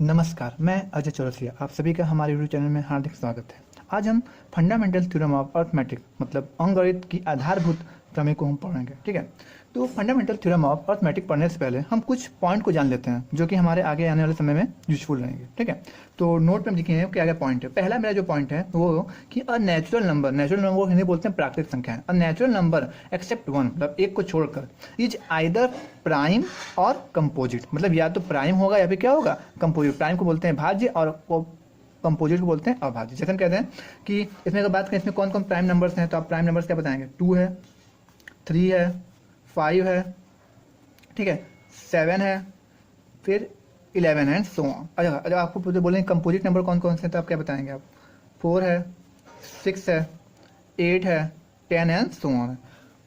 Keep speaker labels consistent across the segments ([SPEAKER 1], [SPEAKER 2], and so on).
[SPEAKER 1] नमस्कार, मैं अजय चौरसिया। आप सभी का हमारे यूट्यूब चैनल में हार्दिक स्वागत है। आज हम फंडामेंटल थ्योरम ऑफ अर्थमेटिक मतलब अंकगणित की आधारभूत प्रमेय को हम पढ़ेंगे। ठीक है, तो फंडामेंटल थ्योरम ऑफ अर्थमेटिक पढ़ने से पहले हम कुछ पॉइंट को जान लेते हैं जो कि हमारे आगे आने वाले समय में यूजफुल रहेंगे। ठीक है, तो नोट में लिखे हैं क्या क्या पॉइंट है। पहला मेरा जो पॉइंट है वो कि अ नेचुरल नंबर को हिंदी बोलते हैं प्राकृतिक संख्या है। A natural number except one मतलब एक को छोड़कर इज आइदर प्राइम और कंपोजिट, मतलब या तो प्राइम होगा या फिर क्या होगा कंपोजिट। प्राइम को बोलते हैं भाज्य और कंपोजिट को बोलते हैं अभाज्य। जैसे हम कहते हैं कि इसमें अगर बात करें इसमें कौन कौन प्राइम नंबर्स हैं, तो आप प्राइम नंबर्स क्या बताएंगे? 2 है, 3 है, 5 है, ठीक है, 7 है, फिर 11 है एंड सो ऑन। अच्छा आपको बोलेंगे कंपोजिट नंबर कौन कौन से हैं, तो आप क्या बताएंगे? आप 4 है, 6 है, 8 है, 10 एंड सो ऑन है।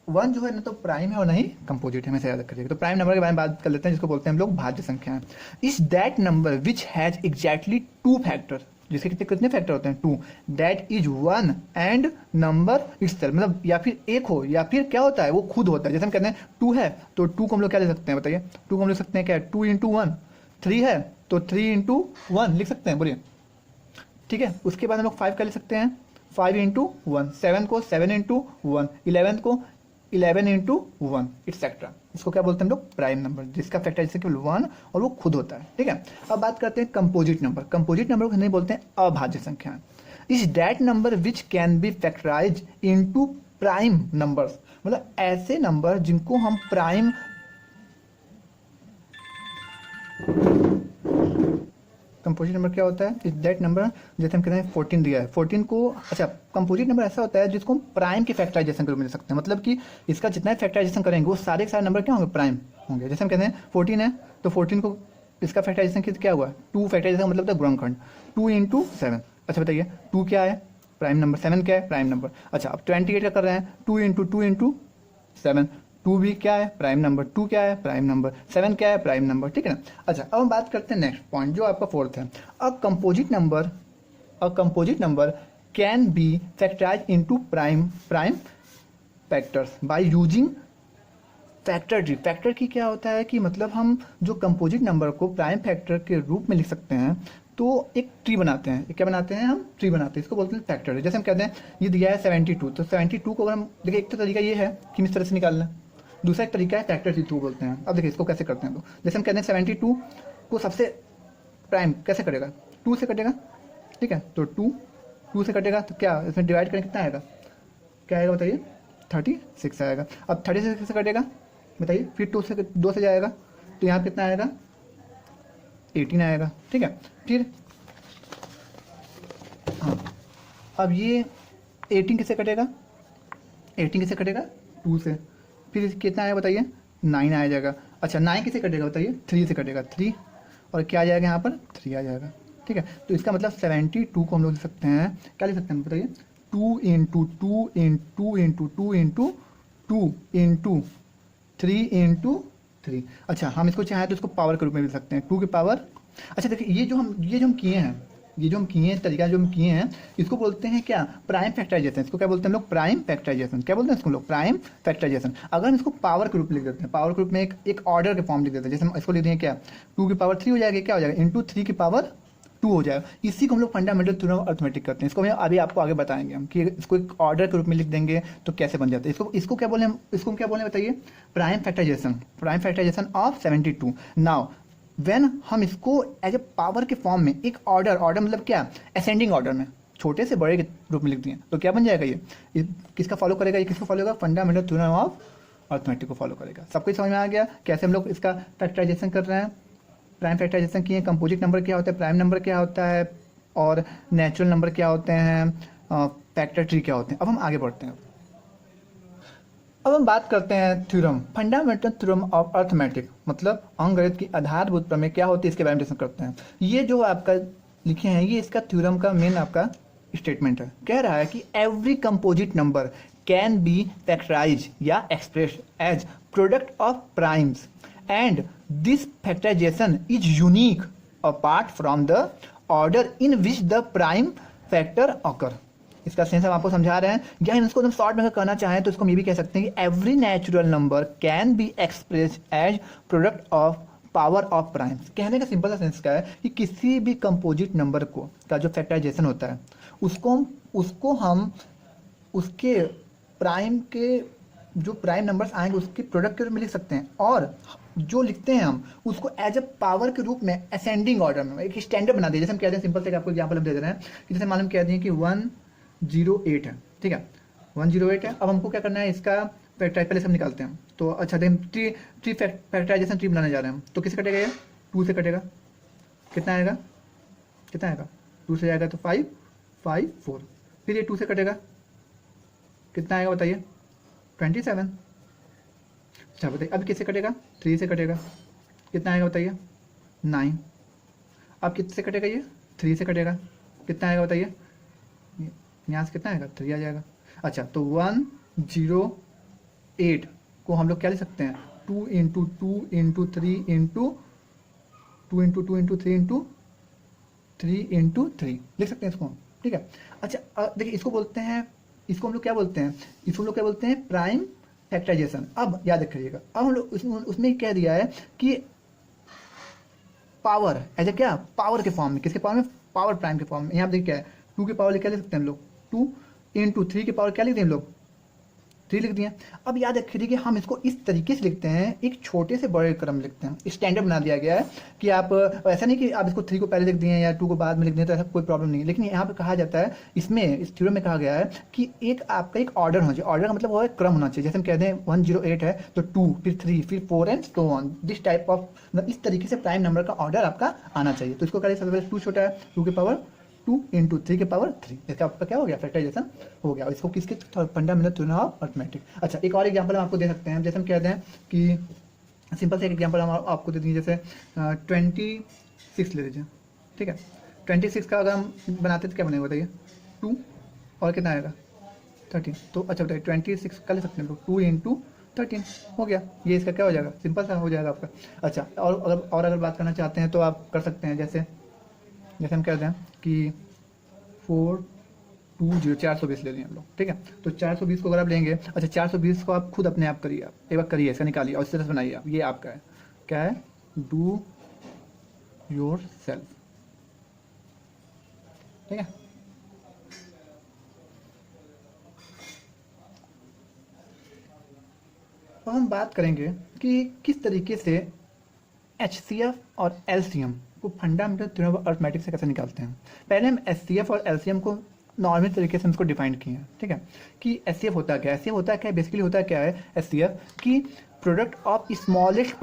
[SPEAKER 1] 1 जो है ना तो प्राइम है और नहीं कंपोजिट है, हमेशा याद करिएगा। तो प्राइम नंबर के बारे में बात कर लेते हैं जिसको बोलते हैं हम लोग भाज्य संख्या है। Is that number which has exactly 2 factor, जिसके कितने फैक्टर होते हैं? 2। That is 1 and number itself, मतलब या फिर एक हो या फिर क्या होता है वो खुद होता है। जैसे हम कहते हैं 2 है तो 2 को हम लोग क्या लिख सकते हैं बताइए? 2 को हम लिख सकते हैं क्या? 2 इंटू 1। 3 है तो 3 इंटू 1 लिख सकते हैं, बोलिए। ठीक है, उसके बाद हम लोग 5 क्या लिख सकते हैं? 5 इंटू 1। 7 को 7 इंटू 1। 11 को 11 इंटू 1 एक्सेट्रा। इसको क्या बोलते हैं हम लोग? प्राइम नंबर, जिसका फैक्टराइजेशन केवल 1 और वो खुद होता है। ठीक है, अब बात करते हैं कंपोजिट नंबर। कंपोजिट नंबर को नहीं बोलते हैं अभाज्य संख्या। Is that number which can be factorise into prime numbers, मतलब ऐसे नंबर जिनको हम प्राइम कंपोजिट नंबर क्या होता है? इज दैट नंबर, जैसे हम कहते हैं 14 दिया है, 14 को अच्छा कंपोजिट नंबर ऐसा होता है जिसको हम प्राइम के फैक्टराइजेशन के रूप में ले सकते हैं। मतलब कि इसका जितना फैक्टराइजेशन करेंगे वो सारे के सारे नंबर क्या होंगे? प्राइम होंगे। जैसे हम कहते हैं 14 है तो 14 को इसका फैक्टराइजेशन क्या हुआ? 2 फैक्टराइजेशन मतलब होता है गुणनखंड। 2 इंटू 7। अच्छा बताइए 2 क्या है? Prime number. 7 क्या है? Prime number. अच्छा अब 28 का कर रहे हैं 2 इंटू 7। 2 भी क्या है? Prime number. 2 क्या है? Prime number. 7 क्या है? Prime number. ठीक है ना। अच्छा अब हम बात करते हैं नेक्स्ट पॉइंट जो आपका 4th है। A composite number can be factorise into prime factors by using factor tree. Factor की क्या होता है कि मतलब हम जो कंपोजिट नंबर को प्राइम फैक्टर के रूप में लिख सकते हैं तो एक ट्री बनाते हैं। क्या बनाते हैं? हम ट्री बनाते हैं, इसको बोलते हैं फैक्टर ट्री। जैसे हम कहते हैं ये दिया है 72, तो 72 को अगर हम देखिए, एक तो तरीका ये है कि इस तरह से निकालना है, दूसरा एक तरीका है फैक्टर ट्री थ्रू बोलते हैं। अब देखिए इसको कैसे करते हैं। तो जैसे हम कहते हैं 72 को सबसे प्राइम कैसे करेगा? 2 से कटेगा। ठीक है, तो 2 से कटेगा तो क्या इसमें डिवाइड करें कितना आएगा? क्या आएगा बताइए? 36 आएगा। अब 36 से कटेगा बताइए, फिर 2 से जाएगा तो यहाँ कितना आएगा? 18 आएगा। ठीक है, फिर हाँ अब ये 18 किससे कटेगा? 18 किससे कटेगा? 2 से। फिर कितना आएगा बताइए? 9 आ जाएगा। अच्छा 9 किससे कटेगा बताइए? 3 से कटेगा। 3 और क्या आ जाएगा यहाँ पर? 3 आ जाएगा। ठीक है, तो इसका मतलब 72 को हम लोग लिख सकते हैं, क्या लिख सकते हैं बताइए? 2 into 2 into into 2 into 2 into 3 into 3। अच्छा हम इसको चाहें तो इसको पावर के रूप में लिख सकते हैं, 2 की पावर। अच्छा देखिए ये जो हम किए हैं तरीका जो हम किए हैं इसको बोलते हैं क्या? Prime factorisation. इसको क्या बोलते हैं हम लोग? Prime factorisation. क्या बोलते हैं इसको लोग? Prime factorisation. अगर हम इसको पावर के रूप में लिख देते हैं, पावर के रूप में एक ऑर्डर के फॉर्म लिख देते हैं, जैसे हम इसको लिख देंगे क्या? 2 की पावर 3 हो जाएगा, क्या हो जाएगा? इंटू 3 की पावर 2 हो जाएगा। इसी को हम लोग फंडामेंटल थ्योरम ऑफ अर्थमेटिक करते हैं। इसको हम अभी आपको आगे बताएंगे हम कि इसको एक ऑर्डर के रूप में लिख देंगे तो कैसे बन जाता है। इसको क्या बोले हम? इसको क्या बोले बताइए? Prime factorisation of 72। Now when हम इसको एज ए पावर के फॉर्म में एक ऑर्डर मतलब क्या? असेंडिंग ऑर्डर में छोटे से बड़े के रूप में लिख दिए तो क्या बन जाएगा? ये किसका फॉलो करेगा? ये किसको फॉलो करेगा? फंडामेंटल थ्योरम ऑफ अर्थमेटिक को फॉलो करेगा। सबको समझ में आ गया कैसे हम लोग इसका फैक्टराइजेशन कर रहे हैं? प्राइम फैक्टराइजेशन किए। कंपोजिट नंबर क्या होता है? प्राइम नंबर क्या होता है? और नेचुरल नंबर क्या होते हैं? फैक्टर ट्री क्या होते हैं? अब हम आगे बढ़ते हैं। अब हम बात करते हैं theorem, fundamental theorem of arithmetic मतलब अंकगणित की आधारभूत प्रमेय क्या होती है इसके बारे में डिस्कस करते हैं। ये जो आपका लिखे हैं ये इसका थ्योरम का मेन आपका स्टेटमेंट है। कह रहा है कि every composite number can be factorize या express as product of primes and this factorization is unique apart from the order in which the prime factor occur. इसका सेंस हम आपको समझा रहे हैं, या इसको हम शॉर्ट में कहना चाहें तो इसको हम ये भी कह सकते हैं कि every natural number can be express as product of power of primes. कहने का सिंपल सा सेंस क्या है कि किसी भी कंपोजिट नंबर को का जो फैक्टराइजेशन होता है उसको हम उसके प्राइम के जो प्राइम नंबर्स आएंगे उसके प्रोडक्ट के रूप में लिख सकते हैं, और जो लिखते हैं हम उसको एज अ पावर के रूप में असेंडिंग ऑर्डर में एक स्टैंडर्ड बना दिया। जैसे हम कहते हैं सिंपल से आपको एग्जांपल हम दे रहे हैं कि जैसे मालूम कह दिए कि 108 है, ठीक है 108 है। अब हमको क्या करना है, इसका फैक्टराइज पहले से हम निकालते हैं। तो अच्छा हम ट्री फैक्टराइजेशन ट्री बनाने जा रहे हैं, तो किससे कटेगा ये 2 से कटेगा, कितना आएगा 2 से जाएगा तो 5 5 4, फिर ये 2 से कटेगा कितना आएगा बताइए 27। अच्छा बताइए अब किससे कटेगा 3 से कटेगा, कितना आएगा बताइए 9। अब किससे कटेगा ये 3 से कटेगा, कितना आएगा बताइए, यहाँ से कितना आएगा 3 आ जाएगा। अच्छा तो 108 को हम लोग क्या लिख सकते हैं 2 into 2 into 3 into 2 into 2 into 3 into 3 into 3 लिख सकते हैं इसको, ठीक है। अच्छा देखिए इसको बोलते हैं, इसको हम लोग क्या बोलते हैं, इसको हम लोग क्या बोलते हैं प्राइम फैक्टराइजेशन। अब याद रखिएगा, अब हम लोग उसमें कह दिया है कि पावर एज ए क्या पावर के फॉर्म में, किसके पावर में पावर प्राइम के फॉर्म में। यहाँ देखिए क्या है 2 की पावर क्या लिख सकते हैं हम लोग 2 इंटू 3 की पावर क्या लिख दें हम लोग 3 लिख दिए। अब याद रखिए कि हम इसको इस तरीके से लिखते हैं, एक छोटे से बड़े क्रम लिखते हैं, स्टैंडर्ड बना दिया गया है कि आप ऐसा नहीं कि आप इसको 3 को पहले लिख दिए या 2 को बाद में लिख दिए, तो ऐसा कोई प्रॉब्लम नहीं है। लेकिन यहाँ पे कहा जाता है, इसमें इस थ्योरम में कहा गया है कि एक आपका एक ऑर्डर होना चाहिए। ऑर्डर का मतलब वो है क्रम होना चाहिए। जैसे हम कहते हैं 108 है तो 2 फिर 3 फिर 4 and so on, this type of, इस तरीके से प्राइम नंबर का ऑर्डर आपका आना चाहिए। तो इसको करें सबसे पहले 2 छोटा है 2 की पावर 2 इंटू 3 के पावर 3, इसका आपका क्या हो गया फैक्टराइजेशन हो गया। इसको किसके फंडामेंटल थ्योरम ऑफ अरिथमेटिक। अच्छा एक और एग्जांपल हम आपको दे सकते हैं, जैसे हम कहते हैं कि सिंपल से एक एग्जांपल हम आपको दे दीजिए, जैसे 26 ले लीजिए, ठीक है 26 का अगर हम बनाते तो क्या बनेगा बताइए 2 और कितना आएगा 13। तो अच्छा बताइए 26 का ले सकते हैं 2 इंटू 13 हो गया, ये इसका क्या हो जाएगा सिंपल सा हो जाएगा आपका। अच्छा और अगर बात करना चाहते हैं तो आप कर सकते हैं, जैसे हम कहते हैं कि 420 420 ले लें हम लोग, ठीक है। तो 420 को अगर आप लेंगे, अच्छा 420 को आप खुद अपने आप करिए, आप एक बार करिए इसका निकालिए और इस तरह से बनाइए आप, ये आपका है क्या है डू योर सेल्फ, ठीक है। तो हम बात करेंगे कि किस तरीके से HCF और LCM को फंडामेंटल थ्योरम ऑफ अरिथमेटिक से कैसे निकालते हैं। पहले हम HCF और LCM को नॉर्मल तरीके से इसको डिफाइन किए हैं, ठीक है। कि HCF होता क्या है, HCF होता क्या है, बेसिकली होता क्या है HCF कि product of smallest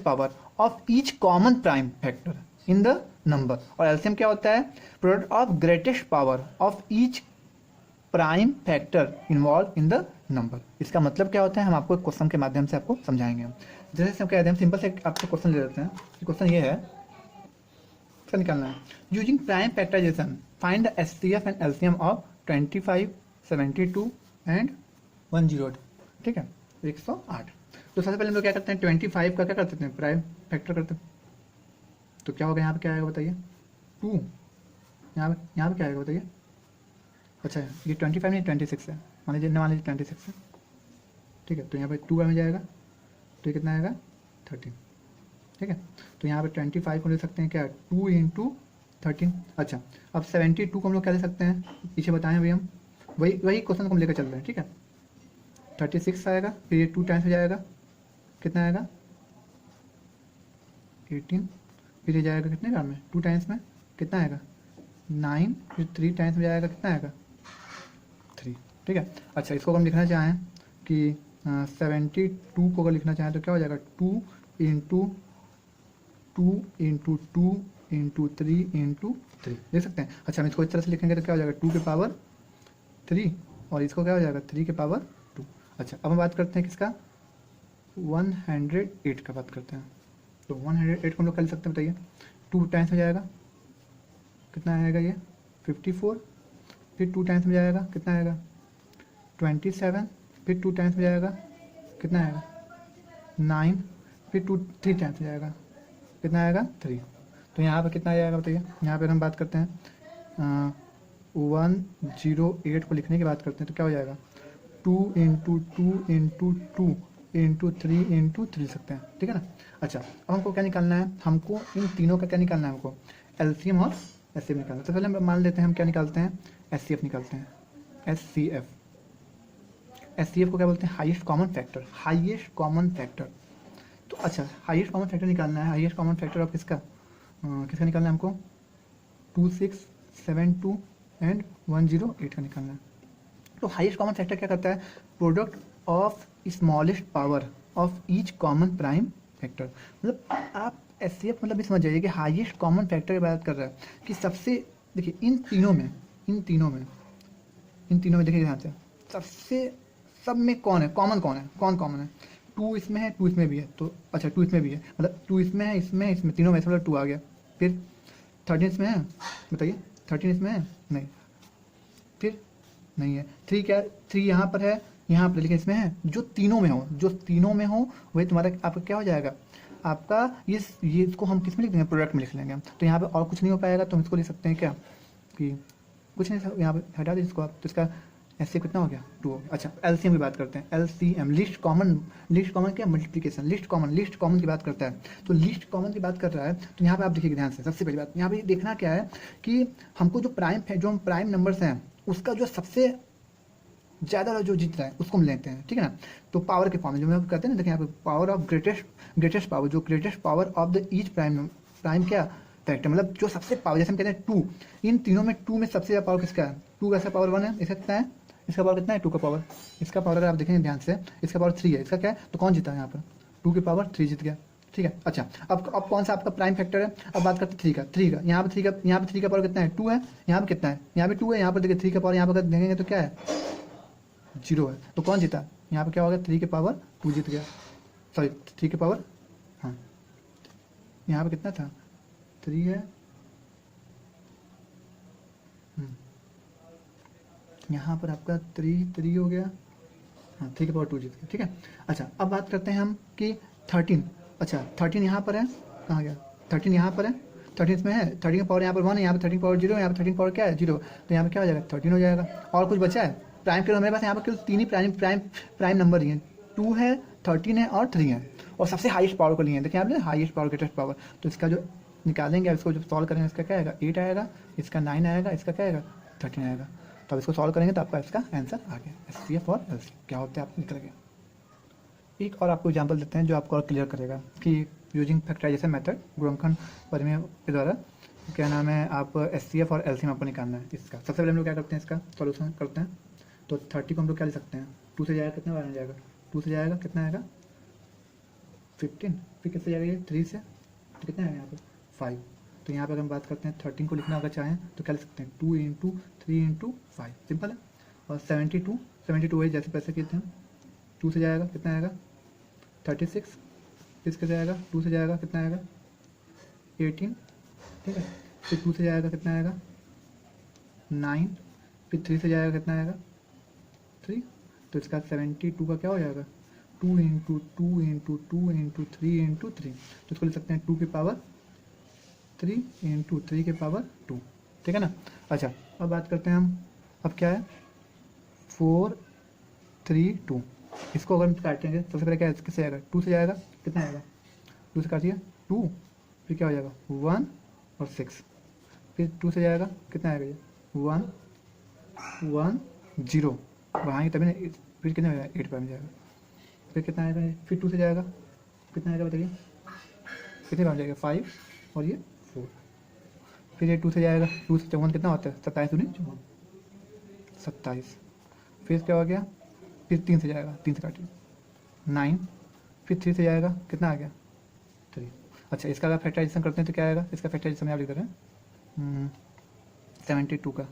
[SPEAKER 1] power of each common prime factor in the number, और LCM क्या होता है product of greatest power of each prime factor involve in the number. इसका मतलब क्या होता है हम आपको एक क्वेश्चन के माध्यम से आपको समझाएंगे। जैसे हम कहते हैं सिंपल से आपसे क्वेश्चन ले लेते हैं, क्वेश्चन ये है, इसका निकालना है using prime factorisation find the HCF and LCM of 25 72 and 108, ठीक है 108। तो सबसे पहले हम लोग क्या करते हैं 25 का क्या करते हैं प्राइम फैक्टर करते हैं, तो क्या होगा यहाँ पे क्या आएगा बताइए 2, यहाँ पे क्या आएगा बताइए, अच्छा ये 25 नहीं 26 है, मान लीजिए 26 है, ठीक है। तो यहाँ पे 2 में जाएगा तो ये कितना आएगा 13, ठीक है। तो यहाँ पे 25 को ले सकते हैं क्या 2 इंटू 13। अच्छा अब 72 को हम लोग क्या ले सकते हैं, पीछे बताएं अभी हम वही क्वेश्चन को हम लेकर चल रहे हैं, ठीक है। 36 आएगा फिर ये 2 टाइम्स हो जाएगा कितना आएगा 18, फिर ये जाएगा कितने बार में 2 टाइम्स में कितना आएगा 9, फिर 3 टाइम्स में जाएगा कितना आएगा 3, ठीक है। अच्छा इसको हम लिखना चाहें कि 72 को अगर लिखना चाहें तो क्या हो जाएगा 2 इंटू 2 इंटू 2 इंटू 3 इंटू 3 लिख सकते हैं। अच्छा हम इसको इस तरह से लिखेंगे तो क्या हो जाएगा 2 के पावर 3 और इसको क्या हो जाएगा 3 के पावर 2। अच्छा अब हम बात करते हैं किसका 108 का बात करते हैं, तो 108 को हम लोग कर सकते हैं बताइए 2 टाइम्स में जाएगा कितना आएगा ये 54, फिर 2 टाइम्स में जाएगा कितना आएगा 27, फिर 2 टाइम्स में जाएगा कितना आएगा 9, फिर 3 टाइम्स में जाएगा कितना आएगा 3। तो यहाँ पर कितना आएगा बताइए, यहाँ पर हम बात करते हैं 108 को लिखने की बात करते हैं तो क्या हो जाएगा 2 इंटू 2 इंटू 2 इंटू थ्री लिख सकते हैं, ठीक है ना। अच्छा, अब हमको क्या निकालना है, हमको इन तीनों का क्या निकालना है, हमको एलसीएम और एचसीएफ निकालना है। तो पहले हम मान लेते हैं हम क्या निकालते हैं, एचसीएफ निकालते हैं, एचसीएफ। एचसीएफ को क्या बोलते हैं, highest common factor, highest common factor. तो अच्छा, हाईएस्ट कॉमन फैक्टर निकालना है, हाईएस्ट कॉमन फैक्टर ऑफ किसका किसका निकालना है हमको, 2672 एंड 108 का निकालना है। तो हाईएस्ट कॉमन फैक्टर क्या करता है, product of smallest power of each common prime factor. मतलब आप एचसीएफ मतलब भी समझ जाइए कि हाईएस्ट कॉमन फैक्टर की बात कर रहा है कि सबसे, देखिए इन तीनों में देखिए ध्यान से, सबसे सब में कौन है, कॉमन कौन है, कौन कॉमन है, 2 इसमें है, 2 इसमें भी है, तो अच्छा 2 इसमें भी है, मतलब 2 इसमें है, इसमें तीनों में से मतलब 2 आ गया। फिर 13 इसमें है, बताइए 13 इसमें है नहीं, फिर नहीं है। 3 क्या, 3 यहाँ पर है, यहाँ पर, लेकिन इसमें है, जो तीनों में हो वही तुम्हारा आपका क्या हो जाएगा, आपका ये इसको हम किस में लिख देंगे, प्रोडक्ट में लिख लेंगे। तो यहाँ पे और कुछ नहीं हो पाएगा, तो हम इसको लिख सकते हैं क्या कि कुछ नहीं, यहाँ पे हटा दीजिए इसको आप, तो इसका एचसीएफ कितना हो गया, 2 हो गया। अच्छा, एलसीएम की बात करते हैं, एलसीएम लिस्ट कॉमन क्या, मल्टीप्लिकेशन, लिस्ट कॉमन की बात करता है। तो लिस्ट कॉमन की बात कर रहा है, तो यहाँ पे आप देखिए ध्यान से, सबसे पहली बात यहाँ पे देखना क्या है कि हमको जो प्राइम नंबर्स हैं उसका जो सबसे ज़्यादा जो जीत रहा है उसको हम लेते हैं, ठीक है ना। तो पावर के फॉर्म में जो हम कहते हैं ना, देखिए यहाँ पे पावर ऑफ ग्रेटेस्ट पावर, जो greatest power of the each prime क्या फैक्टर, मतलब जो सबसे पावर, जैसे हम कहते हैं 2, इन तीनों में 2 में सबसे ज़्यादा पावर किसका है, 2 का पावर 1 है, इसका कितना है, इसका पावर कितना है, 2 का पावर, इसका पावर अगर आप देखेंगे ध्यान से, इसका पावर 3 है, इसका क्या है, तो कौन जीता है यहाँ पर, 2 की पावर 3 जीत गया, ठीक है। अच्छा, अब कौन सा आपका प्राइम फैक्टर है, अब बात करते हैं 3 का, यहाँ पे 3 का पावर कितना है, 2 है, यहाँ पे कितना है, यहाँ पे 2 है, यहाँ पर देखिए 3 का पावर यहाँ पर देखेंगे तो क्या है, 0 है, तो कौन जीता, यहाँ पे क्या होगा, 3 के पावर 2 जीत गया, सॉरी 3 के पावर, हाँ यहाँ पे कितना था, 3 है, यहाँ पर आपका 3 हो गया, हाँ 3 के पावर 2 जीत गया, ठीक है। अच्छा, अब बात करते हैं हम कि 13, अच्छा 13 यहाँ पर है, कहाँ गया, 13 यहाँ पर है, 13 इसमें है, 13 का पावर यहाँ पर 1 है, यहाँ पर 13 पावर 0 है, यहाँ पर 13 पावर क्या है, 0, तो यहाँ पर क्या हो जाएगा, 13 हो जाएगा। और कुछ बचा है प्राइम के, मेरे पास यहाँ पर केवल 3 ही प्राइम नंबर ही हैं, 2 है, 13 है और 3 है, और सबसे हाईएस्ट पावर को लिए हैं, देखिए यहाँ पर हाईएस्ट पावर, ग्रेटेस्ट पावर, तो इसका जो निकालेंगे, इसको जब सॉल्व करेंगे, इसका क्या आएगा, 8 आएगा, इसका 9 आएगा, इसका क्या आएगा, 13 आएगा। तो अब इसको सॉल्व करेंगे तो आपका इसका आंसर आ गया, एचसीएफ और एलसीएम क्या होते हैं आप निकल गया। एक और आपको एग्जांपल देते हैं जो आपको और क्लियर करेगा कि यूजिंग फैक्टराइजेशन मेथड, गुणनखंड परिमेय के द्वारा क्या नाम है, आप एचसीएफ और एलसीएम आपको निकालना है। इसका सबसे पहले हम लोग क्या करते हैं, इसका सॉल्यूशन करते हैं। तो 30 को हम लोग क्या ले सकते हैं, 2 से जाएगा कितना बार जाएगा, 2 से जाएगा कितना आएगा 15, फिर किससे जाएगा ये 3 से, तो कितना आएगा यहाँ पर 5। तो यहाँ पर अगर हम बात करते हैं 13 को लिखना अगर चाहें तो क्या लिख सकते हैं, 2 × 3 × 5, सिंपल है। और 72 वही जैसे पैसे किए थे, 2 से जाएगा कितना आएगा 36, किसके जाएगा 2 से जाएगा कितना आएगा 18, ठीक है। फिर 2 से जाएगा कितना आएगा 9, फिर 3 से जाएगा कितना आएगा 3, तो इसका 72 का क्या हो जाएगा 2 × 2 × 2 × 3 × 3, तो इसको लिख सकते हैं 2 की पावर 3 × 3 के पावर 2, ठीक है ना। अच्छा, अब बात करते हैं हम, अब क्या है 4 3 2, इसको अगर हम काटेंगे सबसे पहले क्या किससे जाएगा 2 से जाएगा कितना आएगा, 2 से काटिए 2, फिर क्या हो जाएगा 1 और 6, फिर 2 से जाएगा कितना आएगा ये 1 1 0, बढ़ाएंगे तभी ना, फिर कितना आएगा 8 पर जाएगा, फिर कितना आएगा ये, फिर 2 से जाएगा कितना आएगा बताइए, कितने बार जाएगा 5 और ये 4, फिर ये 2 से जाएगा, 2 से 54 कितना होता है 27 दूनी 27, फिर क्या हो गया, फिर 3 से जाएगा 3 से काटिए 9, फिर 3 से जाएगा कितना आ गया 3। अच्छा, इसका अगर फैक्टराइजेशन करते हैं तो क्या आएगा, इसका फैक्टराइजेशन आप लिख रहे हैं 72 का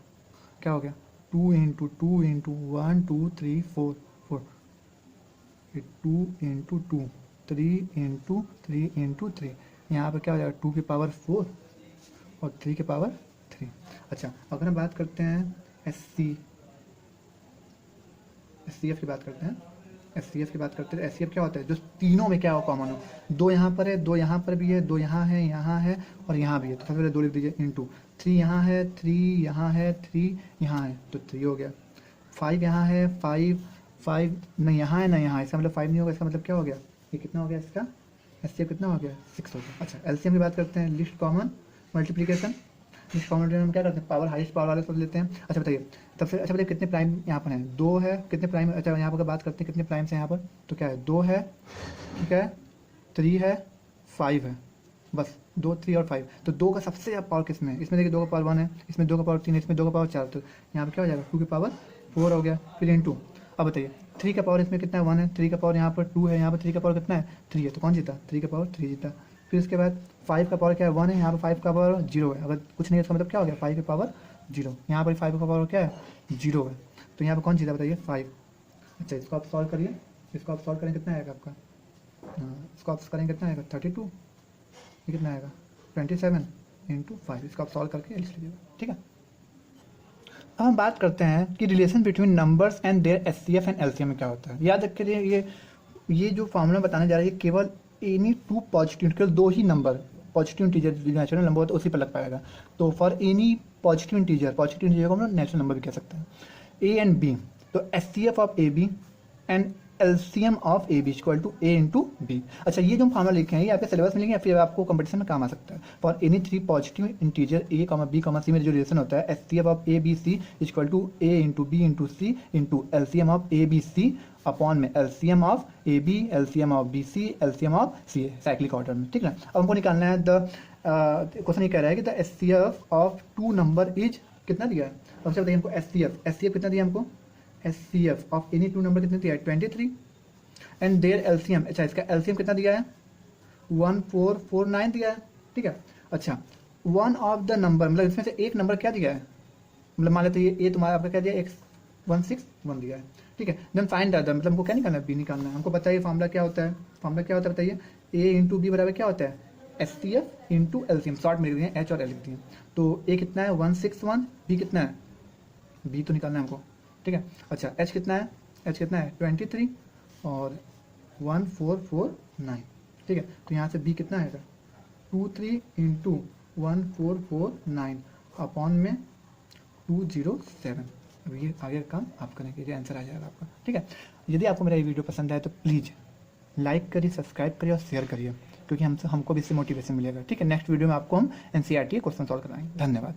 [SPEAKER 1] क्या हो गया 2 × 2 × 1 2 3 4 4, 2 × 2 3 × 3 × 3, यहाँ पर क्या हो जाएगा 2 की पावर 4 और 3 की पावर 3। अच्छा, अगर हम बात करते हैं एचसीएफ की बात करते हैं, एचसीएफ की बात करते हैं, एचसीएफ क्या होता है जो तीनों में क्या हो कॉमन हो, 2 यहाँ पर है, 2 यहाँ पर भी है, 2 यहाँ है और यहाँ भी है, तो सबसे पहले 2 लिख दीजिए × 3 यहाँ है, 3 यहाँ है, 3 यहाँ है, तो 3 हो गया। 5 यहाँ है, 5 5 ना यहाँ है ना यहाँ, इसका मतलब 5 नहीं होगा, इसका मतलब क्या हो गया, ये कितना हो गया इसका एचसीएफ कितना हो गया 6 हो गया। अच्छा एलसीएम की बात करते हैं, list common multiplication, list common हम क्या करते हैं पावर हाईएस्ट पावर वाले सब लेते हैं। अच्छा बताइए तब फिर, अच्छा बताइए कितने प्राइम यहाँ पर हैं, 2 है, कितने प्राइम, अच्छा यहाँ पर अगर बात करते हैं कितने प्राइम्स हैं यहाँ पर, तो क्या है 2 है, ठीक है 3 है 5 है, बस 2 3 और 5। तो 2 का सबसे ज़्यादा पावर किस में है, इसमें देखिए 2 का पावर 1 है, इसमें 2 का पावर 3 है, इसमें 2 का पावर 4, तो यहाँ पर क्या हो जाएगा 2 की पावर 4 हो गया, फिर इंटू। अब बताइए 3 का पावर इसमें कितना है 1 है, 3 का पावर यहाँ पर 2 है, यहाँ पर 3 का पावर कितना है 3 है, तो कौन जीता 3 का पावर 3 जीता। फिर इसके बाद 5 का पावर क्या है 1 है, यहाँ पर 5 का पावर 0 है, अगर कुछ नहीं है इसका मतलब क्या हो गया 5 का पावर 0, यहाँ पर 5 का पावर क्या है 0 है, तो यहाँ पर कौन जीता बताइए 5। अच्छा इसको आप सॉल्व करिए, इसको आप सॉल्व करें कितना आएगा आपका, इसको आप करेंगे कितना आएगा 32, ये कितना आएगा 27 इंटू 5, इसको आप सॉल्व करके लिख लीजिएगा, ठीक है। अब हम बात करते हैं कि relation between numbers and their HCF and LCM में क्या होता है। याद रखिए ये जो फॉर्मूला बताने जा रहा है ये केवल एनी टू पॉजिटिव, केवल 2 ही number positive integer natural number होता है उसी पर लग पाएगा। तो फॉर एनी पॉजिटिव इंटीजर को हम लोग नेचुरल नंबर भी कह सकते हैं। ए एंड बी, तो HCF of A b and LCM of A b equal to A into b. अच्छा ये जो फार्मूला लिखे हैं ये आपके सिलेबस में लिखे हैं, फिर आपको कंपटीशन में काम आ सकता है। For any 3 positive integer A comma B comma C में जो रिलेशन होता है HCF of A B C equal to A into B into C into LCM of A B C upon में LCM of A B, LCM of B C, LCM of C A, cyclic order में, ठीक है। अब हमको निकालना है the question ये कह रहा है कि the HCF of 2 number is कितना दिया है। सबसे बताइए हमको एचसीएफ कितना दिया हमको, एचसीएफ ऑफ एनी 2 नंबर कितना दिया है 23 एंड देयर एलसीएम, अच्छा इसका एलसीएम कितना दिया है 1449 दिया है, ठीक है। अच्छा वन ऑफ द नंबर मतलब इसमें से एक नंबर क्या दिया है, मतलब मान लेते ये तुम्हारा आपका क्या दिया है 161 दिया है, ठीक है। देन फाइंड द मतलब हमको क्या निकालना है बी निकालना है। हमको बताइए फॉर्मूला क्या होता है, फॉर्मूला क्या होता है बताइए, ए इंटू बी बराबर क्या होता है एचसीएफ इंटू एलसीएम, शॉर्ट में लिख दिए एच और एल लिख दिए। तो ए कितना है 161, बी कितना है, बी तो निकालना है हमको, ठीक है। अच्छा एच कितना है, एच कितना है 23 और 1449, ठीक है। तो यहाँ से बी कितना आएगा 23 इंटू 1449 अपॉन में 207। अब ये आगे का काम आप करेंगे, ये आंसर आ जाएगा आपका, ठीक है। यदि आपको मेरा ये वीडियो पसंद आए तो प्लीज़ लाइक करिए, सब्सक्राइब करिए और शेयर करिए, क्योंकि हमको भी इससे मोटिवेशन मिलेगा, ठीक है। नेक्स्ट वीडियो में आपको हम एनसीईआरटी क्वेश्चन सॉल्व कराएंगे। धन्यवाद।